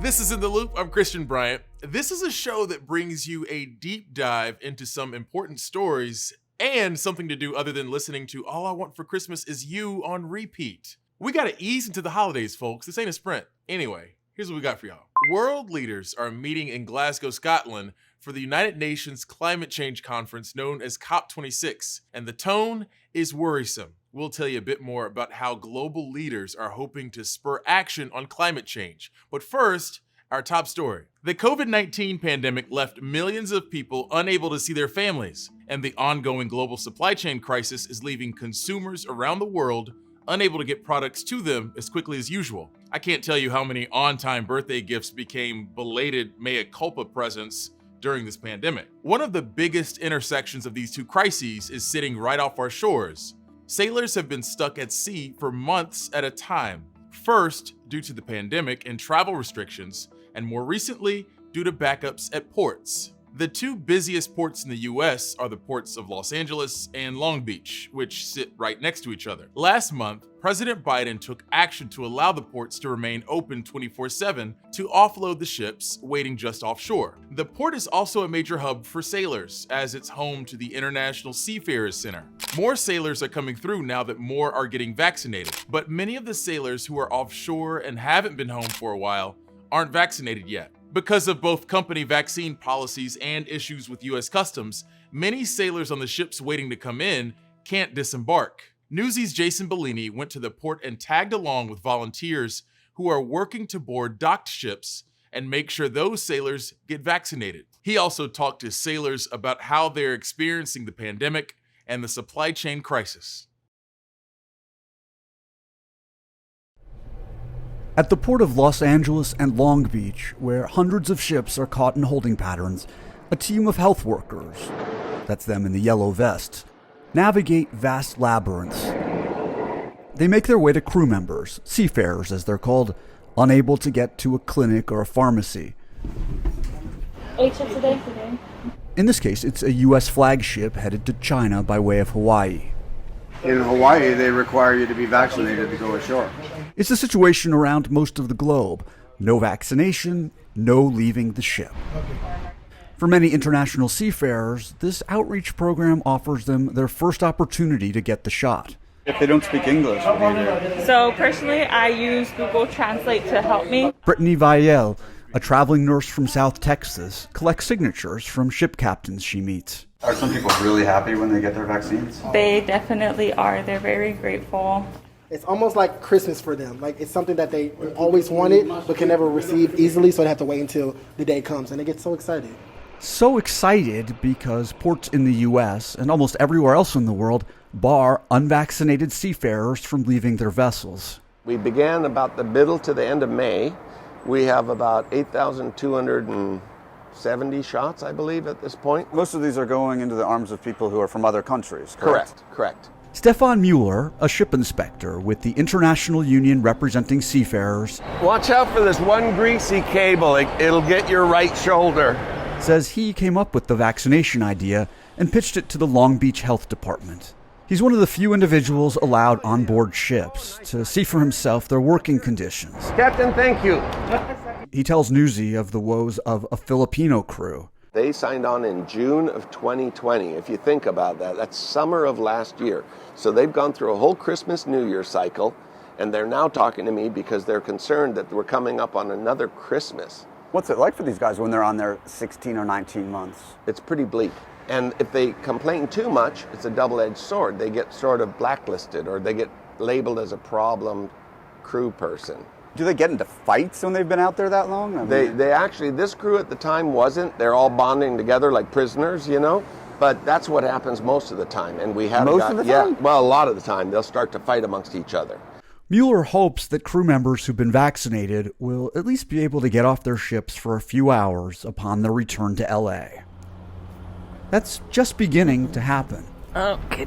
This is In the Loop. I'm Christian Bryant. This is a show that brings you a deep dive into some important stories and something to do other than listening to All I Want for Christmas Is You on repeat. We gotta ease into the holidays, folks. This ain't a sprint. Anyway, here's what we got for y'all. World leaders are meeting in Glasgow, Scotland for the United Nations Climate Change Conference known as COP26, and the tone is worrisome. We'll tell you a bit more about how global leaders are hoping to spur action on climate change. But first, our top story. The COVID-19 pandemic left millions of people unable to see their families, and the ongoing global supply chain crisis is leaving consumers around the world unable to get products to them as quickly as usual. I can't tell you how many on-time birthday gifts became belated mea culpa presents during this pandemic. One of the biggest intersections of these two crises is sitting right off our shores. Sailors have been stuck at sea for months at a time. First, due to the pandemic and travel restrictions, and more recently, due to backups at ports. The two busiest ports in the US are the ports of Los Angeles and Long Beach, which sit right next to each other. Last month, President Biden took action to allow the ports to remain open 24/7 to offload the ships waiting just offshore. The port is also a major hub for sailors, as it's home to the International Seafarers Center. More sailors are coming through now that more are getting vaccinated, but many of the sailors who are offshore and haven't been home for a while aren't vaccinated yet. Because of both company vaccine policies and issues with US Customs, many sailors on the ships waiting to come in can't disembark. Newsy's Jason Bellini went to the port and tagged along with volunteers who are working to board docked ships and make sure those sailors get vaccinated. He also talked to sailors about how they're experiencing the pandemic and the supply chain crisis. At the port of Los Angeles and Long Beach, where hundreds of ships are caught in holding patterns, a team of health workers, that's them in the yellow vests, navigate vast labyrinths. They make their way to crew members, seafarers as they're called, unable to get to a clinic or a pharmacy. 8 ships a day today. In this case, it's a U.S. flagship headed to China by way of Hawaii. In Hawaii, they require you to be vaccinated to go ashore. It's the situation around most of the globe. No vaccination, no leaving the ship. For many international seafarers, this outreach program offers them their first opportunity to get the shot. If they don't speak English, what do you do? So personally, I use Google Translate to help me. Brittany Vielle, a traveling nurse from South Texas, collects signatures from ship captains she meets. Are some people really happy when they get their vaccines? They definitely are. They're very grateful. It's almost like Christmas for them. Like, it's something that they always wanted but can never receive easily, so they have to wait until the day comes, and they get so excited. So excited because ports in the U.S. and almost everywhere else in the world bar unvaccinated seafarers from leaving their vessels. We began about the middle to the end of May. We have about 8,270 shots, I believe, at this point. Most of these are going into the arms of people who are from other countries, correct? Correct. Stefan Mueller, a ship inspector with the International Union representing seafarers, Watch out for this one greasy cable. It'll get your right shoulder. says he came up with the vaccination idea and pitched it to the Long Beach Health Department. He's one of the few individuals allowed on board ships to see for himself their working conditions. Captain, thank you. He tells Newsy of the woes of a Filipino crew. They signed on in June of 2020. If you think about that, that's summer of last year. So they've gone through a whole Christmas, New Year cycle, and they're now talking to me because they're concerned that we're coming up on another Christmas. What's it like for these guys when they're on their 16 or 19 months? It's pretty bleak. And if they complain too much, it's a double-edged sword. They get sort of blacklisted or they get labeled as a problem crew person. Do they get into fights when they've been out there that long? I mean, They actually, this crew at the time wasn't. They're all bonding together like prisoners, you know? But that's what happens most of the time. And we had Most of the time? Yeah, well, a lot of the time. They'll start to fight amongst each other. Mueller hopes that crew members who've been vaccinated will at least be able to get off their ships for a few hours upon their return to LA. That's just beginning to happen. Okay.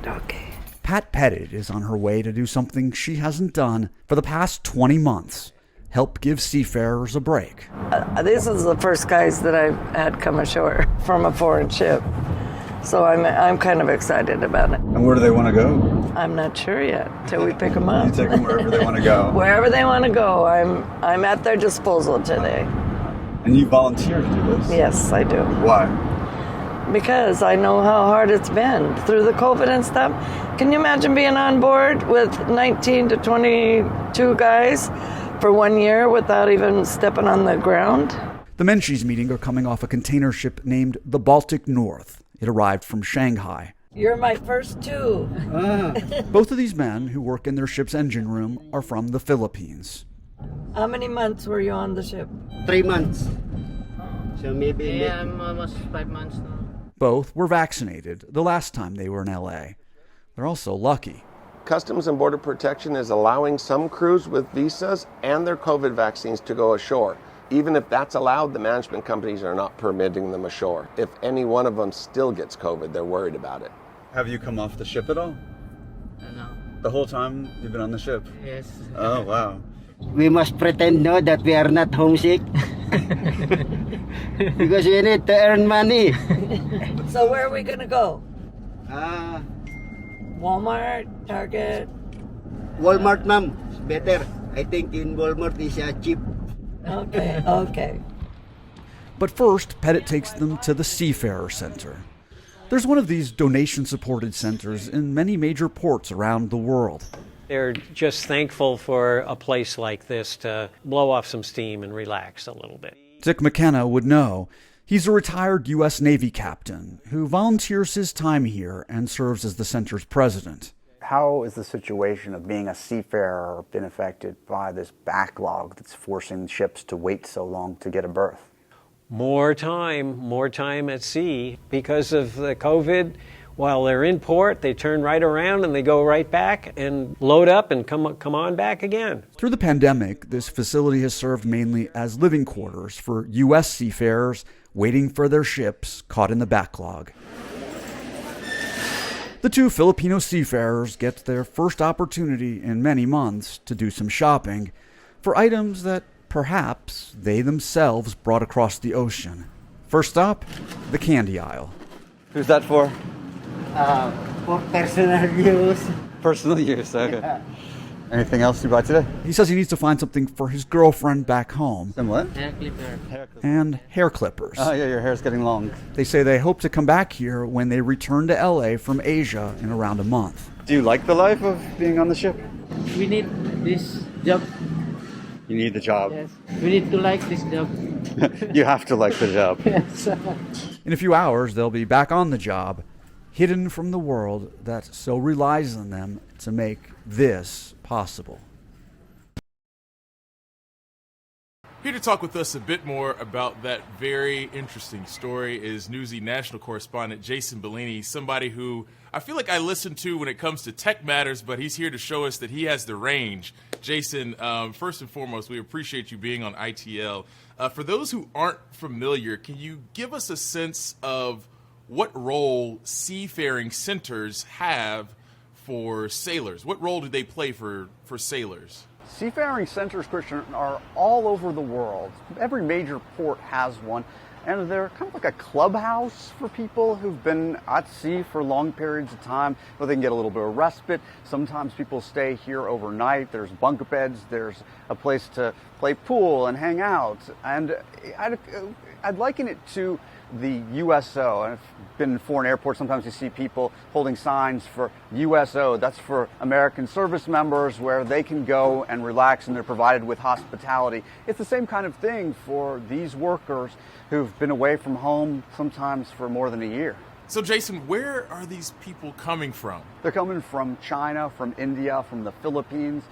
Pat Pettit is on her way to do something she hasn't done for the past 20 months. Help give seafarers a break. This is the first guys that I've had come ashore from a foreign ship. So I'm kind of excited about it. and where do they want to go? I'm not sure yet till we pick them up. You take them wherever they want to go. Wherever they want to go, I'm at their disposal today. And you volunteer to do this? Yes, I do. Why? Because I know how hard it's been through the COVID and stuff. Can you imagine being on board with 19 to 22 guys for 1 year without even stepping on the ground? The men she's meeting are coming off a container ship named the Baltic North. It arrived from Shanghai. You're my first two. Both of these men, who work in their ship's engine room, are from the Philippines. How many months were you on the ship? 3 months. So maybe... Yeah, I'm almost 5 months now. Both were vaccinated the last time they were in LA. They're also lucky. Customs and Border Protection is allowing some crews with visas and their COVID vaccines to go ashore. Even if that's allowed, the management companies are not permitting them ashore. If any one of them still gets COVID, they're worried about it. Have you come off the ship at all? No. The whole time you've been on the ship? Yes. Oh, wow. We must pretend no that we are not homesick. Because we need to earn money. So where are we going to go? Ah, Walmart, Target? Walmart, ma'am. It's better. I think in Walmart is cheap. Okay. But first, Pettit takes them to the Seafarer Center. There's one of these donation-supported centers in many major ports around the world. They're just thankful for a place like this to blow off some steam and relax a little bit. Dick McKenna would know. He's a retired U.S. Navy captain who volunteers his time here and serves as the center's president. How is the situation of being a seafarer been affected by this backlog that's forcing ships to wait so long to get a berth? More time at sea. Because of the COVID, while they're in port, they turn right around and they go right back and load up and come on back again. Through the pandemic, this facility has served mainly as living quarters for U.S. seafarers waiting for their ships caught in the backlog. The two Filipino seafarers get their first opportunity in many months to do some shopping for items that perhaps they themselves brought across the ocean. First stop, the candy aisle. Who's that for? For personal use. Personal use, okay. Yeah. Anything else you bought today? He says he needs to find something for his girlfriend back home. Some what? Hair clipper. And hair clippers. Oh yeah, your hair's getting long. They say they hope to come back here when they return to LA from Asia in around a month. Do you like the life of being on the ship? We need this job. You need the job. Yes. We need to like this job. You have to like the job. Yes. In a few hours, they'll be back on the job, hidden from the world that so relies on them to make this possible. Here to talk with us a bit more about that very interesting story is Newsy national correspondent Jason Bellini, somebody who I feel like I listen to when it comes to tech matters, but he's here to show us that he has the range. Jason, first and foremost, we appreciate you being on ITL. For those who aren't familiar, can you give us a sense of what role seafaring centers have for sailors? What role do they play for sailors? Seafaring centers, Christian, are all over the world. Every major port has one, and they're kind of like a clubhouse for people who've been at sea for long periods of time, where they can get a little bit of respite. Sometimes people stay here overnight. There's bunk beds. There's a place to play pool and hang out. And I'd liken it to the USO. I've been in foreign airports. Sometimes you see people holding signs for USO. That's for American service members, where they can go and relax and they're provided with hospitality. It's the same kind of thing for these workers who've been away from home sometimes for more than a year. So Jason, where are these people coming from? They're coming from China, from India, from the Philippines.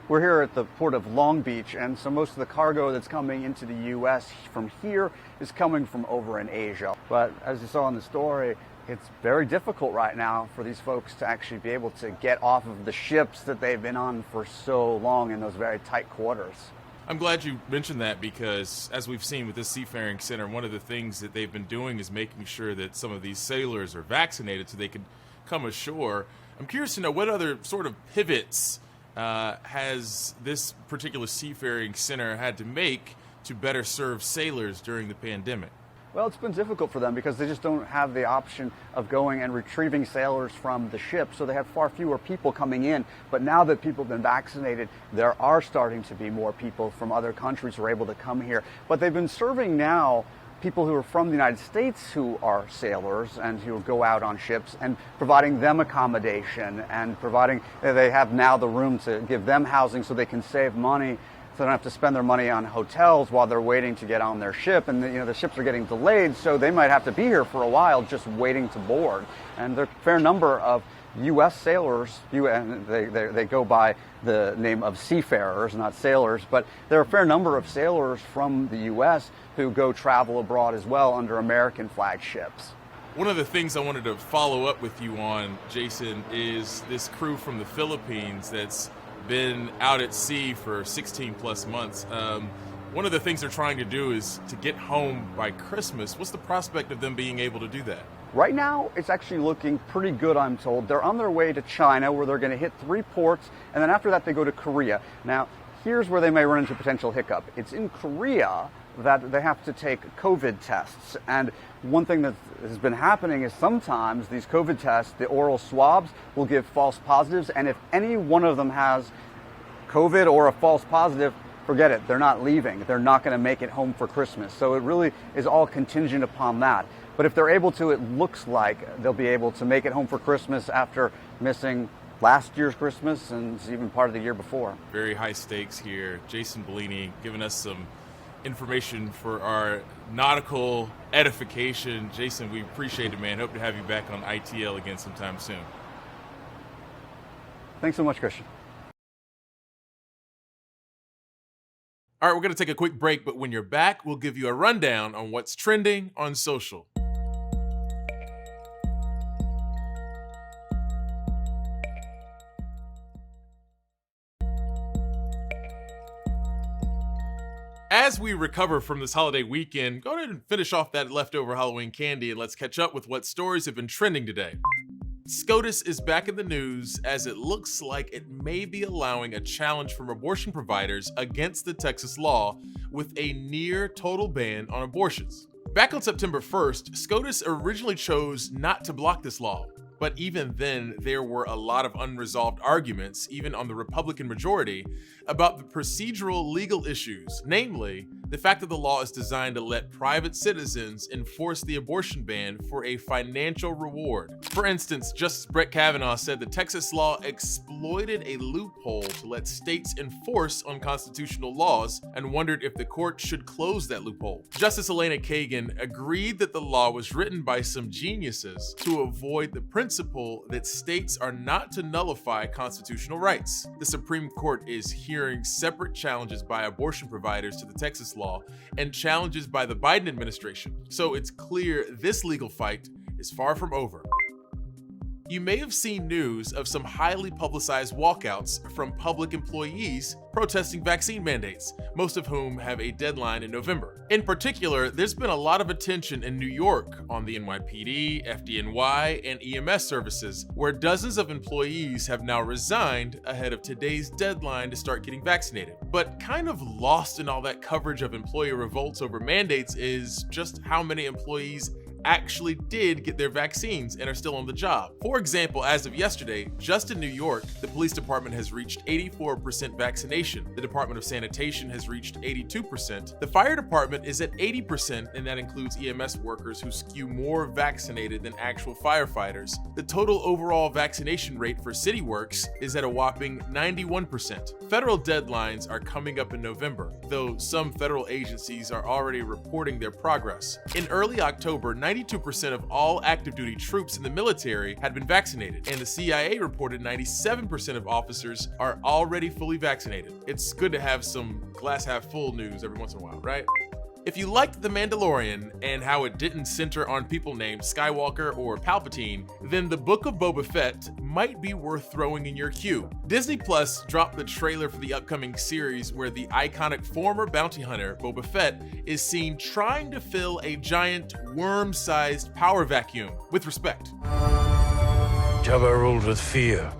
We're here at the port of Long Beach, and so most of the cargo that's coming into the U.S. from here is coming from over in Asia. But as you saw in the story, it's very difficult right now for these folks to actually be able to get off of the ships that they've been on for so long in those very tight quarters. I'm glad you mentioned that, because as we've seen with this Seafaring Center, one of the things that they've been doing is making sure that some of these sailors are vaccinated so they can come ashore. I'm curious to know what other sort of pivots has this particular Seafaring Center had to make to better serve sailors during the pandemic? Well, it's been difficult for them because they just don't have the option of going and retrieving sailors from the ship, so they have far fewer people coming in. But now that people have been vaccinated, there are starting to be more people from other countries who are able to come here. But they've been serving now people who are from the United States who are sailors and who go out on ships and providing them accommodation and providing, they have now the room to give them housing so they can save money. So they don't have to spend their money on hotels while they're waiting to get on their ship. And the ships are getting delayed, so they might have to be here for a while just waiting to board. And there are a fair number of U.S. sailors, they go by the name of seafarers, not sailors, but there are a fair number of sailors from the U.S. who go travel abroad as well under American flag ships. One of the things I wanted to follow up with you on, Jason, is this crew from the Philippines that's been out at sea for 16 plus months. One of the things they're trying to do is to get home by Christmas. What's the prospect of them being able to do that? Right now, it's actually looking pretty good, I'm told. They're on their way to China, where they're going to hit 3 ports, and then after that they go to Korea. Now, here's where they may run into a potential hiccup. It's in Korea that they have to take COVID tests. And one thing that has been happening is sometimes these COVID tests, the oral swabs, will give false positives, and if any one of them has COVID or a false positive, forget it, they're not leaving. They're not going to make it home for Christmas. So it really is all contingent upon that. But if they're able to, it looks like they'll be able to make it home for Christmas after missing last year's Christmas and even part of the year before. Very high stakes here. Jason Bellini giving us some information for our nautical edification. Jason, we appreciate it, man. Hope to have you back on ITL again sometime soon. Thanks so much, Christian. All right, we're going to take a quick break, but when you're back, we'll give you a rundown on what's trending on social. As we recover from this holiday weekend, go ahead and finish off that leftover Halloween candy and let's catch up with what stories have been trending today. SCOTUS is back in the news as it looks like it may be allowing a challenge from abortion providers against the Texas law with a near total ban on abortions. Back on September 1st, SCOTUS originally chose not to block this law. But even then, there were a lot of unresolved arguments, even on the Republican majority, about the procedural legal issues, namely, the fact that the law is designed to let private citizens enforce the abortion ban for a financial reward. For instance, Justice Brett Kavanaugh said the Texas law exploited a loophole to let states enforce unconstitutional laws and wondered if the court should close that loophole. Justice Elena Kagan agreed that the law was written by some geniuses to avoid the principle that states are not to nullify constitutional rights. The Supreme Court is hearing separate challenges by abortion providers to the Texas law and challenges by the Biden administration. So it's clear this legal fight is far from over. You may have seen news of some highly publicized walkouts from public employees protesting vaccine mandates, most of whom have a deadline in November. In particular, there's been a lot of attention in New York on the NYPD, FDNY, and EMS services, where dozens of employees have now resigned ahead of today's deadline to start getting vaccinated. But kind of lost in all that coverage of employee revolts over mandates is just how many employees actually did get their vaccines and are still on the job. For example, as of yesterday, just in New York, the police department has reached 84% vaccination. The Department of Sanitation has reached 82%. The fire department is at 80%, and that includes EMS workers who skew more vaccinated than actual firefighters. The total overall vaccination rate for city works is at a whopping 91%. Federal deadlines are coming up in November, though some federal agencies are already reporting their progress. In early October, 92% of all active duty troops in the military had been vaccinated, and the CIA reported 97% of officers are already fully vaccinated. It's good to have some glass half full news every once in a while, right? If you liked The Mandalorian and how it didn't center on people named Skywalker or Palpatine, then The Book of Boba Fett might be worth throwing in your queue. Disney Plus dropped the trailer for the upcoming series where the iconic former bounty hunter Boba Fett is seen trying to fill a giant worm-sized power vacuum with respect. Jabba ruled with fear.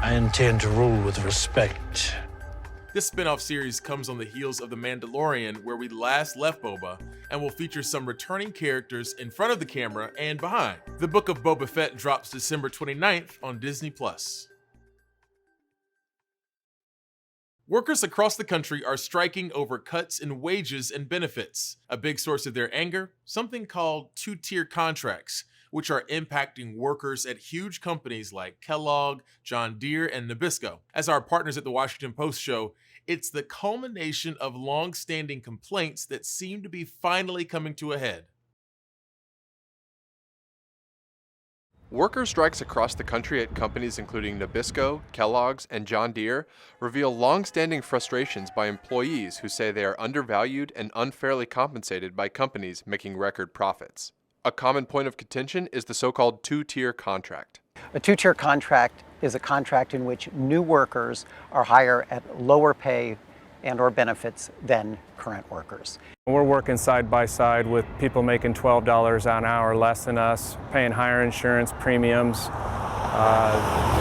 I intend to rule with respect. This spin-off series comes on the heels of The Mandalorian, where we last left Boba, and will feature some returning characters in front of the camera and behind. The Book of Boba Fett drops December 29th on Disney+. Workers across the country are striking over cuts in wages and benefits. A big source of their anger, something called two-tier contracts, which are impacting workers at huge companies like Kellogg, John Deere, and Nabisco. As our partners at the Washington Post show, it's the culmination of long-standing complaints that seem to be finally coming to a head. Worker strikes across the country at companies including Nabisco, Kellogg's, and John Deere reveal long-standing frustrations by employees who say they are undervalued and unfairly compensated by companies making record profits. A common point of contention is the so-called two-tier contract. A two-tier contract is a contract in which new workers are hired at lower pay and or benefits than current workers. We're working side by side with people making $12 an hour less than us, paying higher insurance premiums.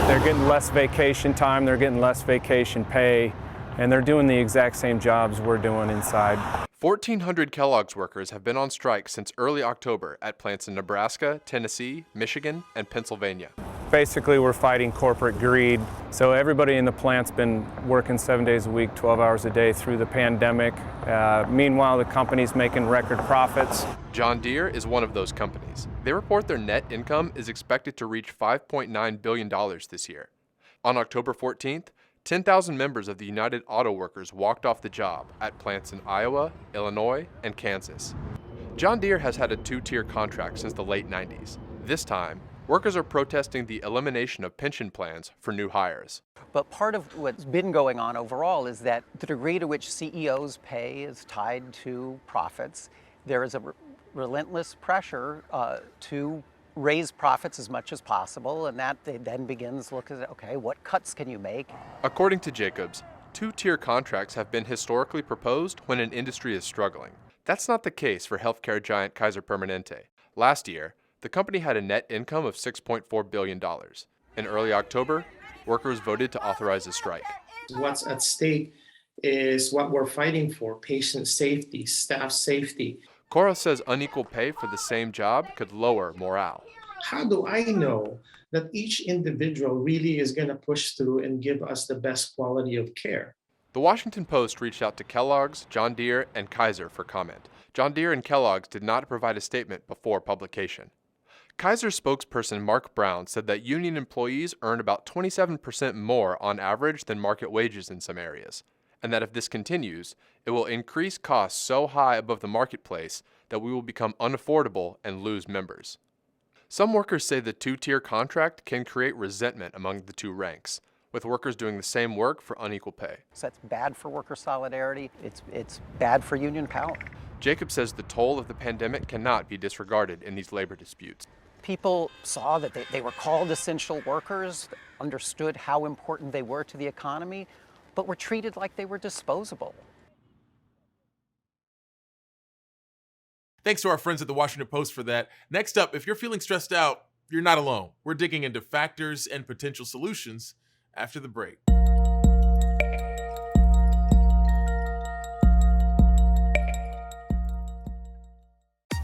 They're getting less vacation time, they're getting less vacation pay, and they're doing the exact same jobs we're doing inside. 1,400 Kellogg's workers have been on strike since early October at plants in Nebraska, Tennessee, Michigan, and Pennsylvania. Basically, we're fighting corporate greed. So everybody in the plant's been working 7 days a week, 12 hours a day through the pandemic. Meanwhile, the company's making record profits. John Deere is one of those companies. They report their net income is expected to reach $5.9 billion this year. On October 14th, 10,000 members of the United Auto Workers walked off the job at plants in Iowa, Illinois, and Kansas. John Deere has had a two-tier contract since the late 90s. This time, workers are protesting the elimination of pension plans for new hires. But part of what's been going on overall is that the degree to which CEOs' pay is tied to profits, there is a relentless pressure to raise profits as much as possible, and that then begins looking at, okay, what cuts can you make? According to Jacobs, two-tier contracts have been historically proposed when an industry is struggling. That's not the case for healthcare giant Kaiser Permanente. Last year, the company had a net income of $6.4 billion. In early October, workers voted to authorize a strike. What's at stake is what we're fighting for: patient safety, staff safety. Cora says unequal pay for the same job could lower morale. How do I know that each individual really is going to push through and give us the best quality of care? The Washington Post reached out to Kellogg's, John Deere, and Kaiser for comment. John Deere and Kellogg's did not provide a statement before publication. Kaiser's spokesperson Mark Brown said that union employees earn about 27% more on average than market wages in some areas, and that if this continues, it will increase costs so high above the marketplace that we will become unaffordable and lose members. Some workers say the two-tier contract can create resentment among the two ranks, with workers doing the same work for unequal pay. So that's bad for worker solidarity, it's bad for union power. Jacob says the toll of the pandemic cannot be disregarded in these labor disputes. People saw that they were called essential workers, understood how important they were to the economy, but were treated like they were disposable. Thanks to our friends at the Washington Post for that. Next up, if you're feeling stressed out, you're not alone. We're digging into factors and potential solutions after the break.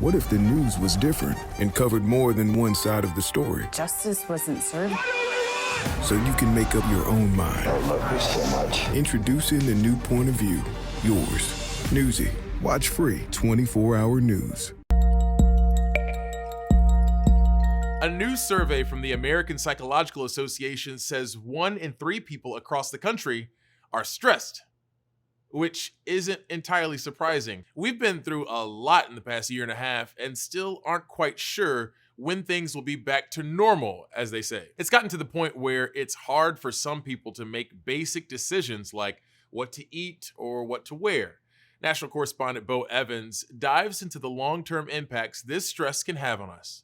What if the news was different and covered more than one side of the story? Justice wasn't served. So you can make up your own mind. I love this so much. Introducing the new point of view. Yours. Newsy. Watch free 24-hour news. A new survey from the American Psychological Association says 1 in 3 people across the country are stressed, which isn't entirely surprising. We've been through a lot in the past year and a half and still aren't quite sure when things will be back to normal, as they say. It's gotten to the point where it's hard for some people to make basic decisions like what to eat or what to wear. National correspondent Bo Evans dives into the long-term impacts this stress can have on us.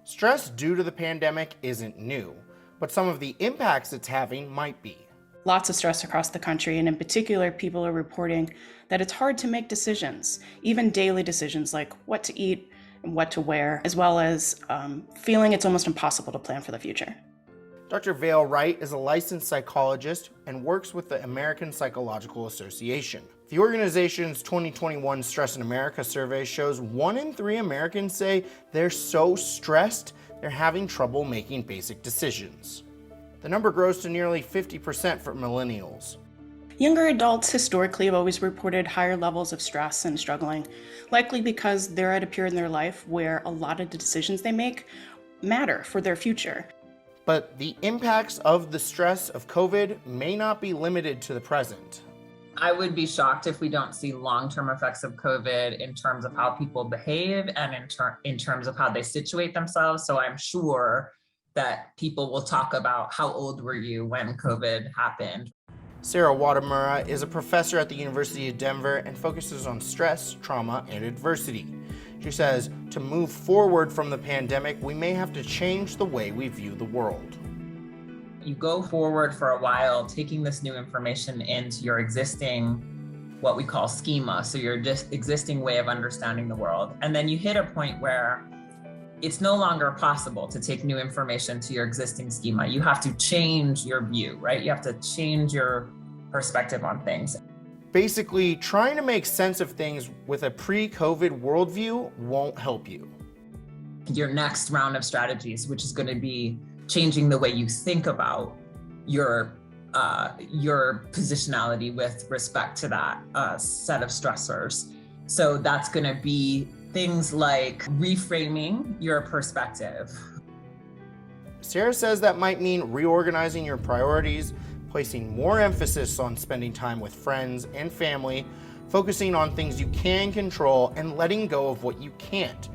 Stress due to the pandemic isn't new, but some of the impacts it's having might be. Lots of stress across the country, and in particular, people are reporting that it's hard to make decisions, even daily decisions like what to eat what to wear, as well as feeling it's almost impossible to plan for the future. Dr. Vale Wright is a licensed psychologist and works with the American Psychological Association. The organization's 2021 Stress in America survey shows 1 in 3 Americans say they're so stressed they're having trouble making basic decisions. The number grows to nearly 50% for millennials. Younger adults historically have always reported higher levels of stress and struggling, likely because they're at a period in their life where a lot of the decisions they make matter for their future. But the impacts of the stress of COVID may not be limited to the present. I would be shocked if we don't see long-term effects of COVID in terms of how people behave and in terms of how they situate themselves. So I'm sure that people will talk about how old were you when COVID happened. Sarah Watamura is a professor at the University of Denver and focuses on stress, trauma, and adversity. She says, to move forward from the pandemic, we may have to change the way we view the world. You go forward for a while, taking this new information into your existing, what we call schema, so your just existing way of understanding the world. And then you hit a point where it's no longer possible to take new information to your existing schema. You have to change your view, right? You have to change your perspective on things. Basically, trying to make sense of things with a pre-COVID worldview won't help you. Your next round of strategies, which is going to be changing the way you think about your positionality with respect to that set of stressors. So that's going to be things like reframing your perspective. Sarah says that might mean reorganizing your priorities, placing more emphasis on spending time with friends and family, focusing on things you can control and letting go of what you can't,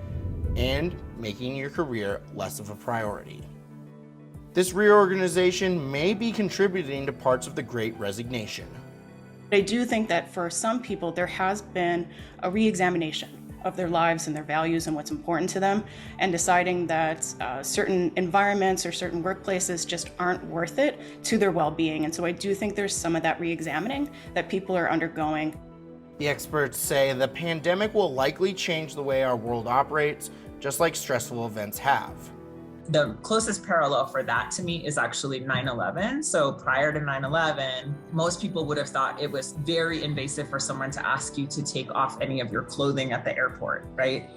and making your career less of a priority. This reorganization may be contributing to parts of the Great Resignation. I do think that for some people, there has been a re-examination of their lives and their values and what's important to them, and deciding that certain environments or certain workplaces just aren't worth it to their well-being. And so I do think there's some of that re-examining that people are undergoing. The experts say the pandemic will likely change the way our world operates, just like stressful events have. The closest parallel for that to me is actually 9/11. So prior to 9/11, most people would have thought it was very invasive for someone to ask you to take off any of your clothing at the airport, right?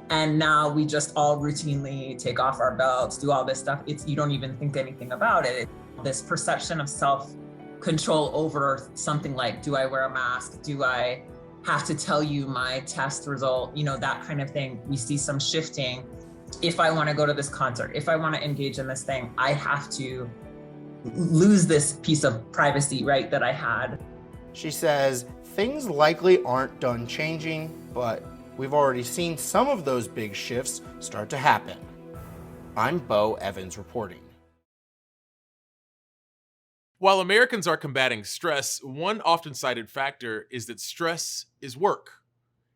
And now we just all routinely take off our belts, do all this stuff. You don't even think anything about it. This perception of self-control over something like, do I wear a mask? Do I have to tell you my test result? You know, that kind of thing. We see some shifting. If I want to go to this concert, if I want to engage in this thing, I have to lose this piece of privacy, right, that I had. She says things likely aren't done changing, but we've already seen some of those big shifts start to happen. I'm Bo Evans reporting. While Americans are combating stress, one often cited factor is that stress is work.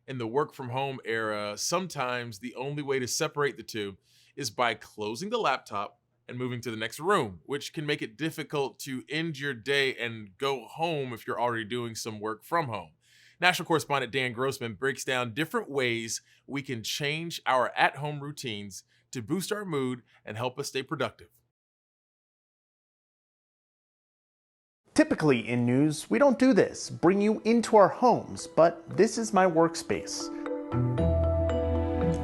In the work from home era, sometimes the only way to separate the two is by closing the laptop and moving to the next room, which can make it difficult to end your day and go home if you're already doing some work from home. National correspondent Dan Grossman breaks down different ways we can change our at-home routines to boost our mood and help us stay productive. Typically in news, we don't do this, bring you into our homes, but this is my workspace.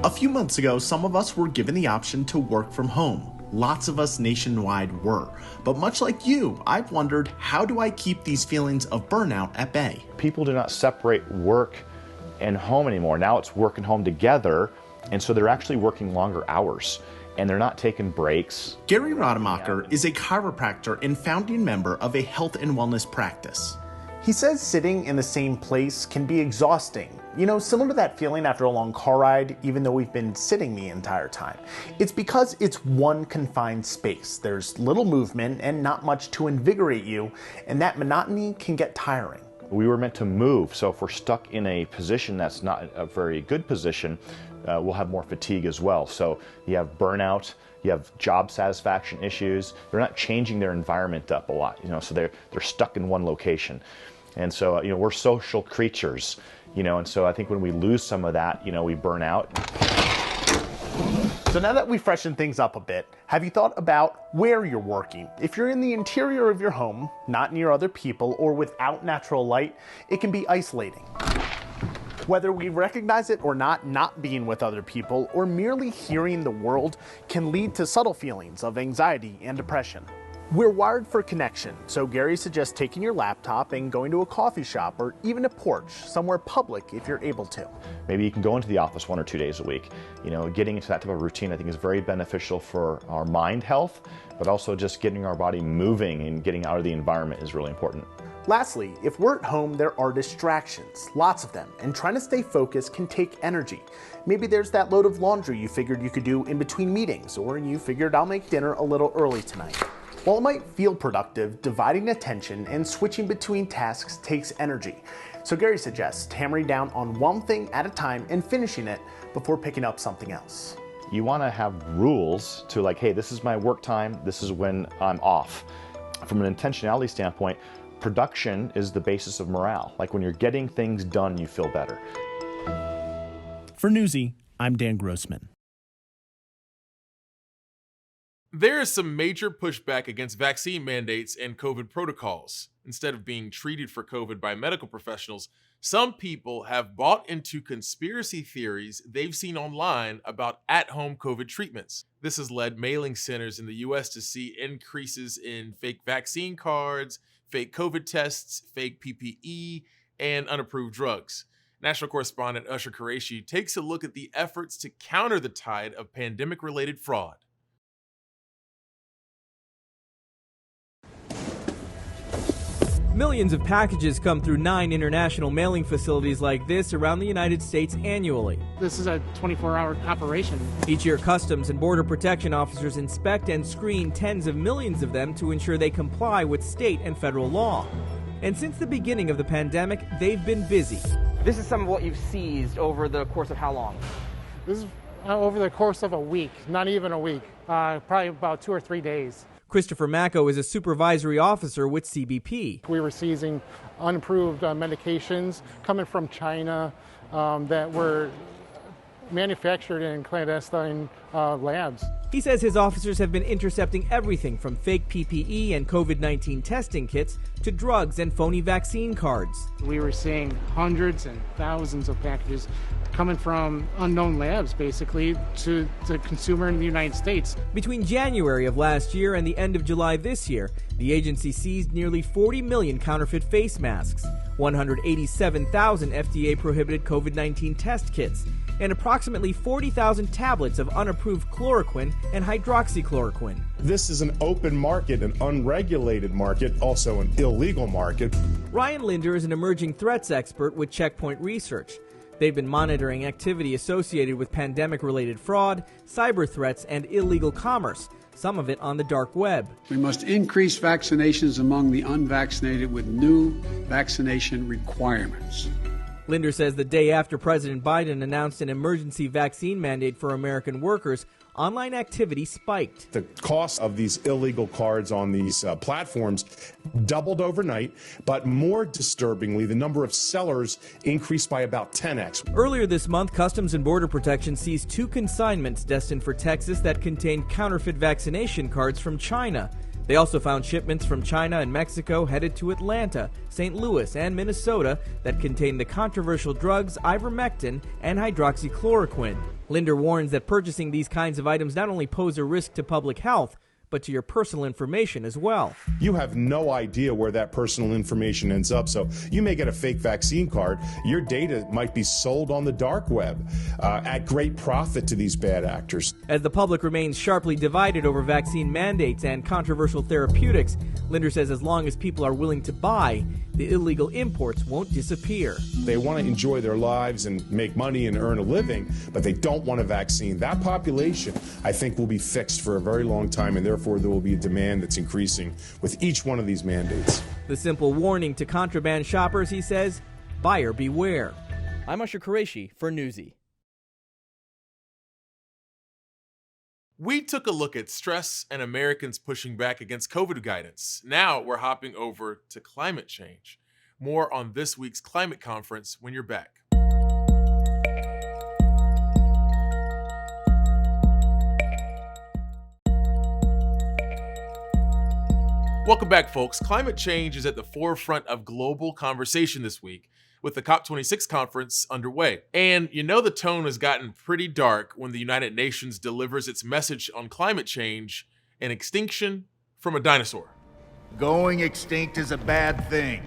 A few months ago, some of us were given the option to work from home. Lots of us nationwide were. But much like you, I've wondered, how do I keep these feelings of burnout at bay? People do not separate work and home anymore. Now it's work and home together, and so they're actually working longer hours. And they're not taking breaks. Gary Rademacher is a chiropractor and founding member of a health and wellness practice. He says sitting in the same place can be exhausting. You know, similar to that feeling after a long car ride, even though we've been sitting the entire time. It's because it's one confined space. There's little movement and not much to invigorate you, and that monotony can get tiring. We were meant to move, so if we're stuck in a position that's not a very good position, we'll have more fatigue as well. So you have burnout, you have job satisfaction issues. They're not changing their environment up a lot, you know, so they're stuck in one location. And so, you know, we're social creatures, you know, and so I think when we lose some of that, you know, we burn out. So now that we've freshened things up a bit, have you thought about where you're working? If you're in the interior of your home, not near other people, or without natural light, it can be isolating. Whether we recognize it or not being with other people or merely hearing the world can lead to subtle feelings of anxiety and depression. We're wired for connection, so Gary suggests taking your laptop and going to a coffee shop or even a porch, somewhere public if you're able to. Maybe you can go into the office 1 or 2 days a week. Getting into that type of routine I think is very beneficial for our mind health, but also just getting our body moving and getting out of the environment is really important. Lastly, if we're at home, there are distractions, lots of them, and trying to stay focused can take energy. Maybe there's that load of laundry you figured you could do in between meetings, or you figured I'll make dinner a little early tonight. While it might feel productive, dividing attention and switching between tasks takes energy. So Gary suggests hammering down on one thing at a time and finishing it before picking up something else. You want to have rules to hey, this is my work time, this is when I'm off. From an intentionality standpoint, production is the basis of morale. When you're getting things done, you feel better. For Newsy, I'm Dan Grossman. There is some major pushback against vaccine mandates and COVID protocols. Instead of being treated for COVID by medical professionals, some people have bought into conspiracy theories they've seen online about at-home COVID treatments. This has led mailing centers in the US to see increases in fake vaccine cards, fake COVID tests, fake PPE, and unapproved drugs. National correspondent Usher Qureshi takes a look at the efforts to counter the tide of pandemic-related fraud. Millions of packages come through 9 international mailing facilities like this around the United States annually. This is a 24-hour operation. Each year, Customs and Border Protection officers inspect and screen tens of millions of them to ensure they comply with state and federal law. And since the beginning of the pandemic, they've been busy. This is some of what you've seized over the course of how long? This is over the course of a week, not even a week, probably about 2 or 3 days. Christopher Macco is a supervisory officer with CBP. We were seizing unapproved medications coming from China that were manufactured in clandestine labs. He says his officers have been intercepting everything from fake PPE and COVID-19 testing kits to drugs and phony vaccine cards. We were seeing hundreds and thousands of packages coming from unknown labs, basically, to the consumer in the United States. Between January of last year and the end of July this year, the agency seized nearly 40 million counterfeit face masks, 187,000 FDA-prohibited COVID-19 test kits, and approximately 40,000 tablets of unapproved chloroquine and hydroxychloroquine. This is an open market, an unregulated market, also an illegal market. Ryan Linder is an emerging threats expert with Checkpoint Research. They've been monitoring activity associated with pandemic-related fraud, cyber threats, and illegal commerce, some of it on the dark web. We must increase vaccinations among the unvaccinated with new vaccination requirements. Linder says the day after President Biden announced an emergency vaccine mandate for American workers, online activity spiked. The cost of these illegal cards on these platforms doubled overnight, but more disturbingly, the number of sellers increased by about 10x. Earlier this month, Customs and Border Protection seized 2 consignments destined for Texas that contained counterfeit vaccination cards from China. They also found shipments from China and Mexico headed to Atlanta, St. Louis, and Minnesota that contained the controversial drugs ivermectin and hydroxychloroquine. Linder warns that purchasing these kinds of items not only pose a risk to public health, but to your personal information as well. You have no idea where that personal information ends up, so you may get a fake vaccine card. Your data might be sold on the dark web at great profit to these bad actors. As the public remains sharply divided over vaccine mandates and controversial therapeutics, Linder says as long as people are willing to buy, the illegal imports won't disappear. They want to enjoy their lives and make money and earn a living, but they don't want a vaccine. That population, I think, will be fixed for a very long time, and therefore there will be a demand that's increasing with each one of these mandates. The simple warning to contraband shoppers, he says, buyer beware. I'm Usher Qureshi for Newsy. We took a look at stress and Americans pushing back against COVID guidance. Now we're hopping over to climate change. More on this week's climate conference when you're back. Welcome back, folks. Climate change is at the forefront of global conversation this week, with the COP26 conference underway. And you know the tone has gotten pretty dark when the United Nations delivers its message on climate change and extinction from a dinosaur. Going extinct is a bad thing.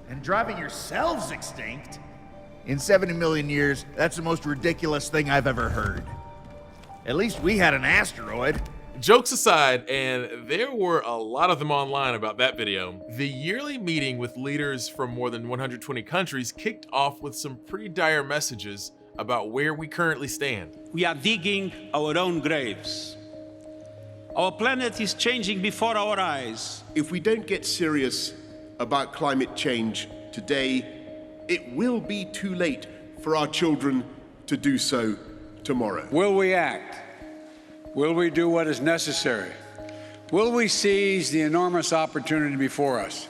And driving yourselves extinct? In 70 million years, that's the most ridiculous thing I've ever heard. At least we had an asteroid. Jokes aside, and there were a lot of them online about that video, the yearly meeting with leaders from more than 120 countries kicked off with some pretty dire messages about where we currently stand. We are digging our own graves. Our planet is changing before our eyes. If we don't get serious about climate change today, it will be too late for our children to do so tomorrow. Will we act? Will we do what is necessary? Will we seize the enormous opportunity before us?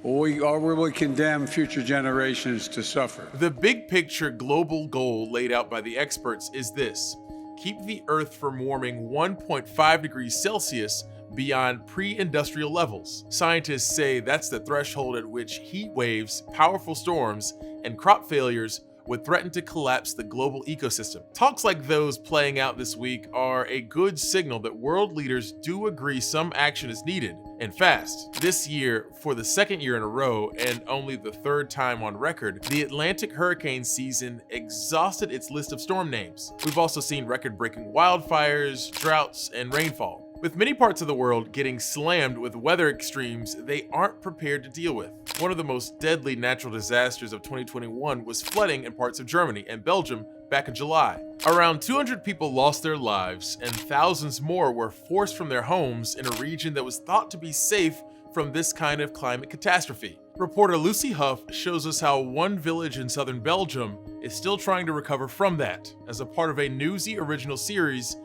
Or will we condemn future generations to suffer? The big picture global goal laid out by the experts is this: keep the Earth from warming 1.5 degrees Celsius beyond pre-industrial levels. Scientists say that's the threshold at which heat waves, powerful storms, and crop failures would threaten to collapse the global ecosystem. Talks like those playing out this week are a good signal that world leaders do agree some action is needed, and fast. This year, for the second year in a row, and only the third time on record, the Atlantic hurricane season exhausted its list of storm names. We've also seen record-breaking wildfires, droughts, and rainfall, with many parts of the world getting slammed with weather extremes they aren't prepared to deal with. One of the most deadly natural disasters of 2021 was flooding in parts of Germany and Belgium back in July. Around 200 people lost their lives, and thousands more were forced from their homes in a region that was thought to be safe from this kind of climate catastrophe. Reporter Lucy Huff shows us how one village in southern Belgium is still trying to recover from that, as a part of a Newsy original series,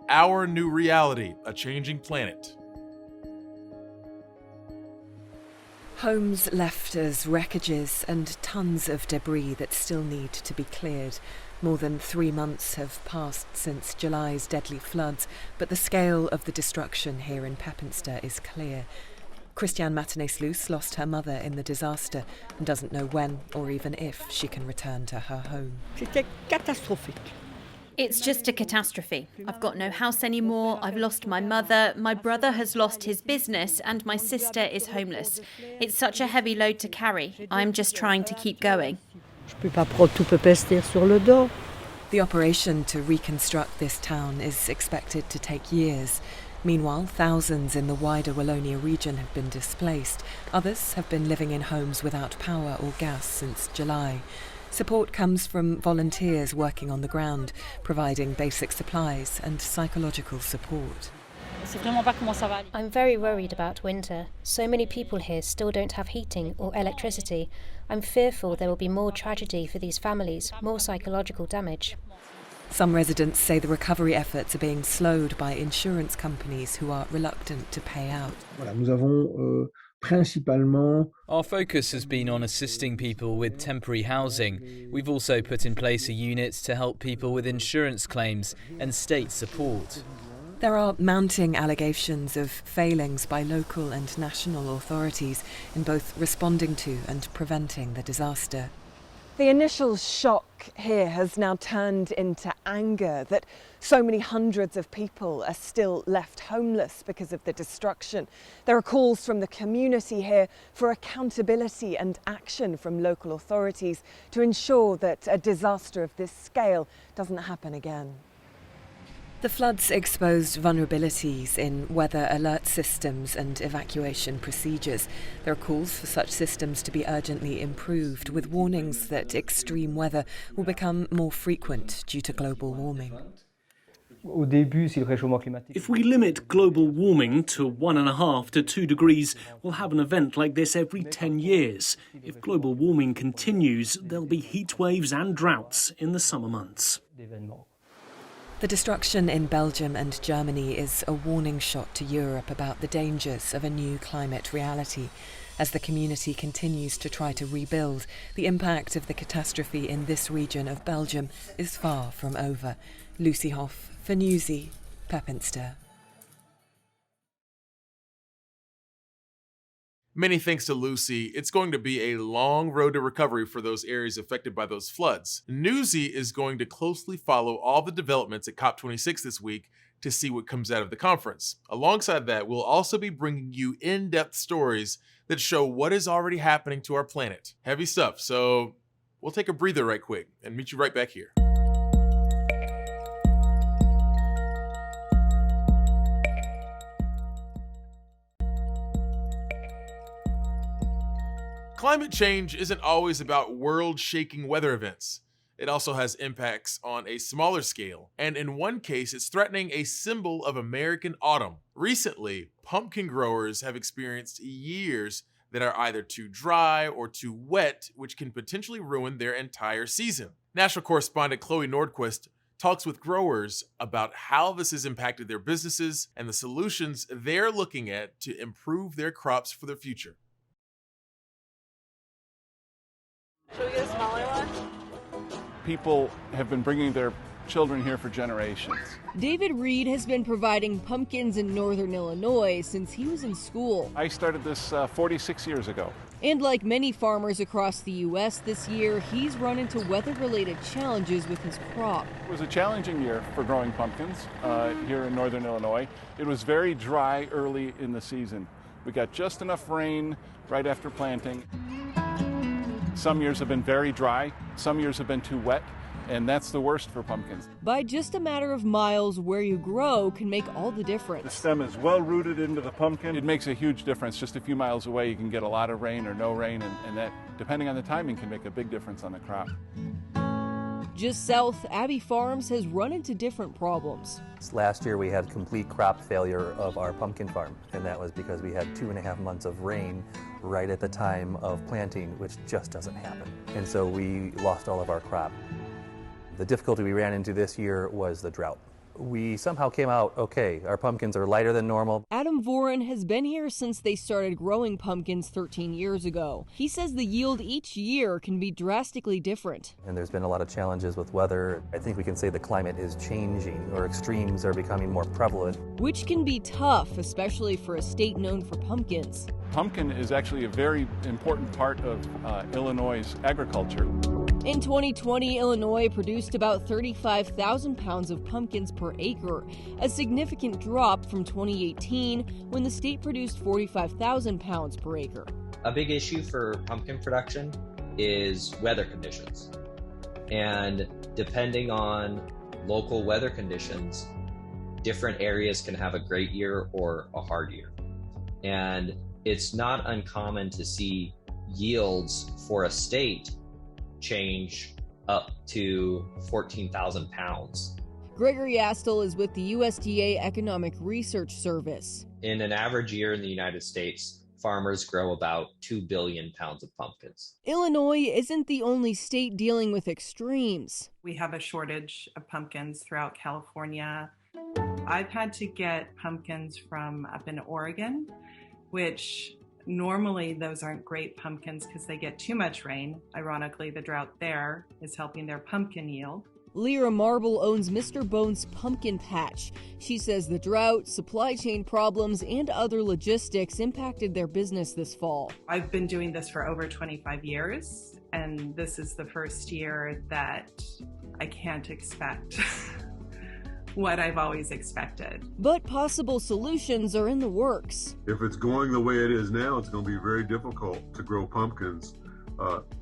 Our New Reality, A Changing Planet. Homes left as wreckages and tons of debris that still need to be cleared. More than 3 months have passed since July's deadly floods, but the scale of the destruction here in Pepinster is clear. Christian Bryant lost her mother in the disaster and doesn't know when or even if she can return to her home. C'était catastrophique. It's just a catastrophe. I've got no house anymore, I've lost my mother, my brother has lost his business, and my sister is homeless. It's such a heavy load to carry. I'm just trying to keep going. The operation to reconstruct this town is expected to take years. Meanwhile, thousands in the wider Wallonia region have been displaced. Others have been living in homes without power or gas since July. Support comes from volunteers working on the ground, providing basic supplies and psychological support. I'm very worried about winter. So many people here still don't have heating or electricity. I'm fearful there will be more tragedy for these families, more psychological damage. Some residents say the recovery efforts are being slowed by insurance companies who are reluctant to pay out. Our focus has been on assisting people with temporary housing. We've also put in place a unit to help people with insurance claims and state support. There are mounting allegations of failings by local and national authorities in both responding to and preventing the disaster. The initial shock here has now turned into anger that so many hundreds of people are still left homeless because of the destruction. There are calls from the community here for accountability and action from local authorities to ensure that a disaster of this scale doesn't happen again. The floods exposed vulnerabilities in weather alert systems and evacuation procedures. There are calls for such systems to be urgently improved, with warnings that extreme weather will become more frequent due to global warming. If we limit global warming to 1.5 to 2 degrees, we'll have an event like this every 10 years. If global warming continues, there'll be heat waves and droughts in the summer months. The destruction in Belgium and Germany is a warning shot to Europe about the dangers of a new climate reality. As the community continues to try to rebuild, the impact of the catastrophe in this region of Belgium is far from over. Lucy Hoff for Newsy, Pepinster. Many thanks to Lucy, it's going to be a long road to recovery for those areas affected by those floods. Newsy is going to closely follow all the developments at COP26 this week to see what comes out of the conference. Alongside that, we'll also be bringing you in-depth stories that show what is already happening to our planet. Heavy stuff, so we'll take a breather right quick and meet you right back here. Climate change isn't always about world-shaking weather events. It also has impacts on a smaller scale, and in one case, it's threatening a symbol of American autumn. Recently, pumpkin growers have experienced years that are either too dry or too wet, which can potentially ruin their entire season. National correspondent Chloe Nordquist talks with growers about how this has impacted their businesses and the solutions they're looking at to improve their crops for the future. Should we get a smaller one? People have been bringing their children here for generations. David Reed has been providing pumpkins in northern Illinois since he was in school. I started this 46 years ago. And like many farmers across the U.S. this year, he's run into weather-related challenges with his crop. It was a challenging year for growing pumpkins here in northern Illinois. It was very dry early in the season. We got just enough rain right after planting. Some years have been very dry, some years have been too wet, and that's the worst for pumpkins. By just a matter of miles, where you grow can make all the difference. The stem is well rooted into the pumpkin. It makes a huge difference. Just a few miles away, you can get a lot of rain or no rain, and that, depending on the timing, can make a big difference on the crop. Just south, Abbey Farms has run into different problems. Last year we had complete crop failure of our pumpkin farm, and that was because we had 2.5 months of rain right at the time of planting, which just doesn't happen. And so we lost all of our crop. The difficulty we ran into this year was the drought. We somehow came out okay. Our pumpkins are lighter than normal. Adam Voren has been here since they started growing pumpkins 13 years ago. He says the yield each year can be drastically different. And there's been a lot of challenges with weather. I think we can say the climate is changing, or extremes are becoming more prevalent. Which can be tough, especially for a state known for pumpkins. Pumpkin is actually a very important part of Illinois' agriculture. In 2020, Illinois produced about 35,000 pounds of pumpkins per acre, a significant drop from 2018 when the state produced 45,000 pounds per acre. A big issue for pumpkin production is weather conditions. And depending on local weather conditions, different areas can have a great year or a hard year. And it's not uncommon to see yields for a state change up to 14,000 pounds. Gregory Astle is with the USDA Economic Research Service. In an average year in the United States, farmers grow about 2 billion pounds of pumpkins. Illinois isn't the only state dealing with extremes. We have a shortage of pumpkins throughout California. I've had to get pumpkins from up in Oregon, which normally those aren't great pumpkins because they get too much rain. Ironically, the drought there is helping their pumpkin yield. Lyra Marble owns Mr. Bones Pumpkin Patch. She says the drought, supply chain problems, and other logistics impacted their business this fall. I've been doing this for over 25 years, and this is the first year that I can't expect what I've always expected. But possible solutions are in the works. If it's going the way it is now, it's going to be very difficult to grow pumpkins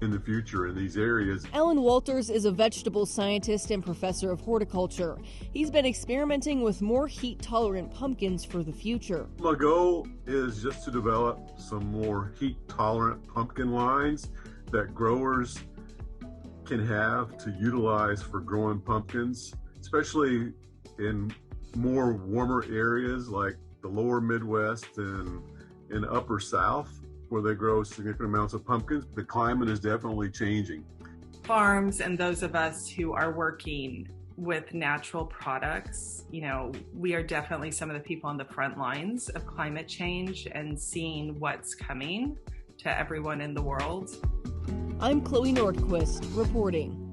in the future in these areas. Alan Walters is a vegetable scientist and professor of horticulture. He's been experimenting with more heat-tolerant pumpkins for the future. My goal is just to develop some more heat-tolerant pumpkin lines that growers can have to utilize for growing pumpkins, especially in more warmer areas like the lower Midwest and in upper South, where they grow significant amounts of pumpkins. The climate is definitely changing. Farms and those of us who are working with natural products, we are definitely some of the people on the front lines of climate change and seeing what's coming to everyone in the world. I'm Chloe Nordquist reporting.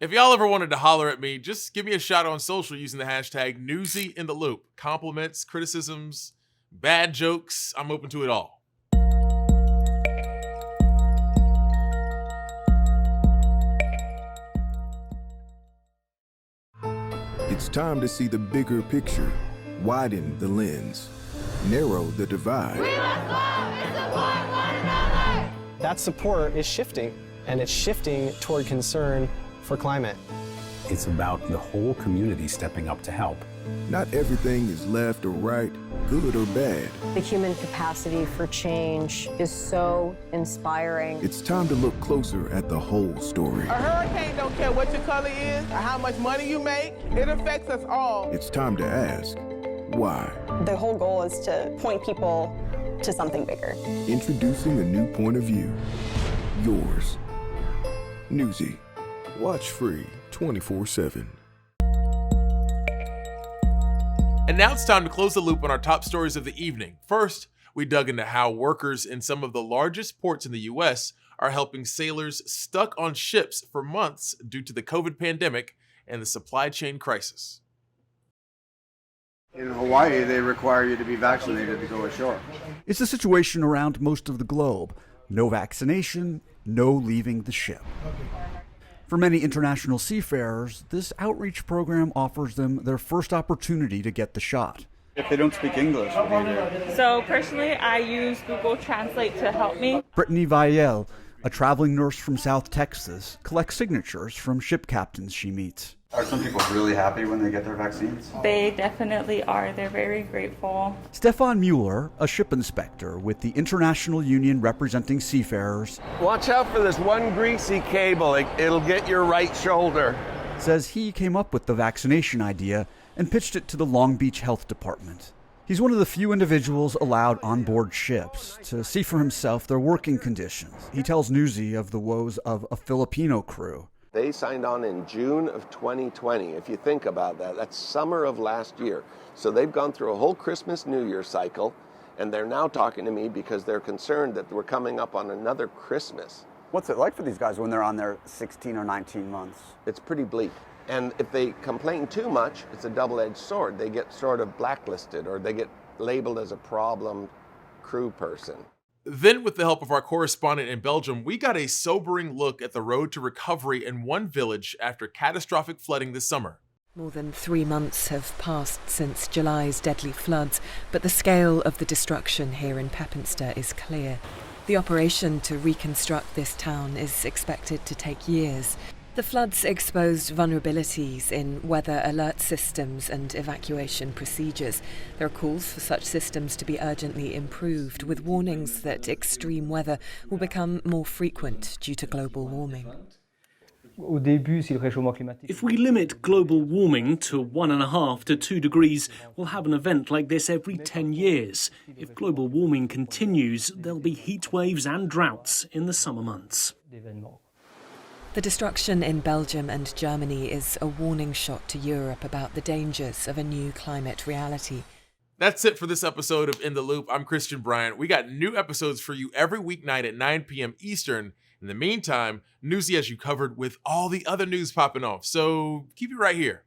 If y'all ever wanted to holler at me, just give me a shout on social using the hashtag #NewsyInTheLoop. Compliments, criticisms, bad jokes, I'm open to it all. It's time to see the bigger picture, widen the lens, narrow the divide. We must love and support one another! That support is shifting, and it's shifting toward concern for climate. It's about the whole community stepping up to help. Not everything is left or right, good or bad. The human capacity for change is so inspiring. It's time to look closer at the whole story. A hurricane don't care what your color is or how much money you make. It affects us all. It's time to ask, why? The whole goal is to point people to something bigger. Introducing a new point of view. Yours. Newsy. Watch free 24/7. And now it's time to close the loop on our top stories of the evening. First, we dug into how workers in some of the largest ports in the US are helping sailors stuck on ships for months due to the COVID pandemic and the supply chain crisis. In Hawaii, they require you to be vaccinated to go ashore. It's the situation around most of the globe. No vaccination, no leaving the ship. For many international seafarers, this outreach program offers them their first opportunity to get the shot. If they don't speak English, what do you do? So personally, I use Google Translate to help me. Brittany Vielle, a traveling nurse from South Texas, collects signatures from ship captains she meets. Are some people really happy when they get their vaccines? They definitely are. They're very grateful. Stefan Mueller, a ship inspector with the International Union representing seafarers, watch out for this one greasy cable. It'll get your right shoulder. Says he came up with the vaccination idea and pitched it to the Long Beach Health Department. He's one of the few individuals allowed on board ships to see for himself their working conditions. He tells Newsy of the woes of a Filipino crew. They signed on in June of 2020. If you think about that, that's summer of last year. So they've gone through a whole Christmas, New Year cycle, and they're now talking to me because they're concerned that we're coming up on another Christmas. What's it like for these guys when they're on their 16 or 19 months? It's pretty bleak. And if they complain too much, it's a double-edged sword. They get sort of blacklisted or they get labeled as a problem crew person. Then, with the help of our correspondent in Belgium, we got a sobering look at the road to recovery in one village after catastrophic flooding this summer. More than 3 months have passed since July's deadly floods, but the scale of the destruction here in Pepinster is clear. The operation to reconstruct this town is expected to take years. The floods exposed vulnerabilities in weather alert systems and evacuation procedures. There are calls for such systems to be urgently improved, with warnings that extreme weather will become more frequent due to global warming. If we limit global warming to 1.5 to 2 degrees, we'll have an event like this every 10 years. If global warming continues, there'll be heat waves and droughts in the summer months. The destruction in Belgium and Germany is a warning shot to Europe about the dangers of a new climate reality. That's it for this episode of In the Loop. I'm Christian Bryant. We got new episodes for you every weeknight at 9 p.m. Eastern. In the meantime, Newsy has you covered with all the other news popping off, so keep it right here.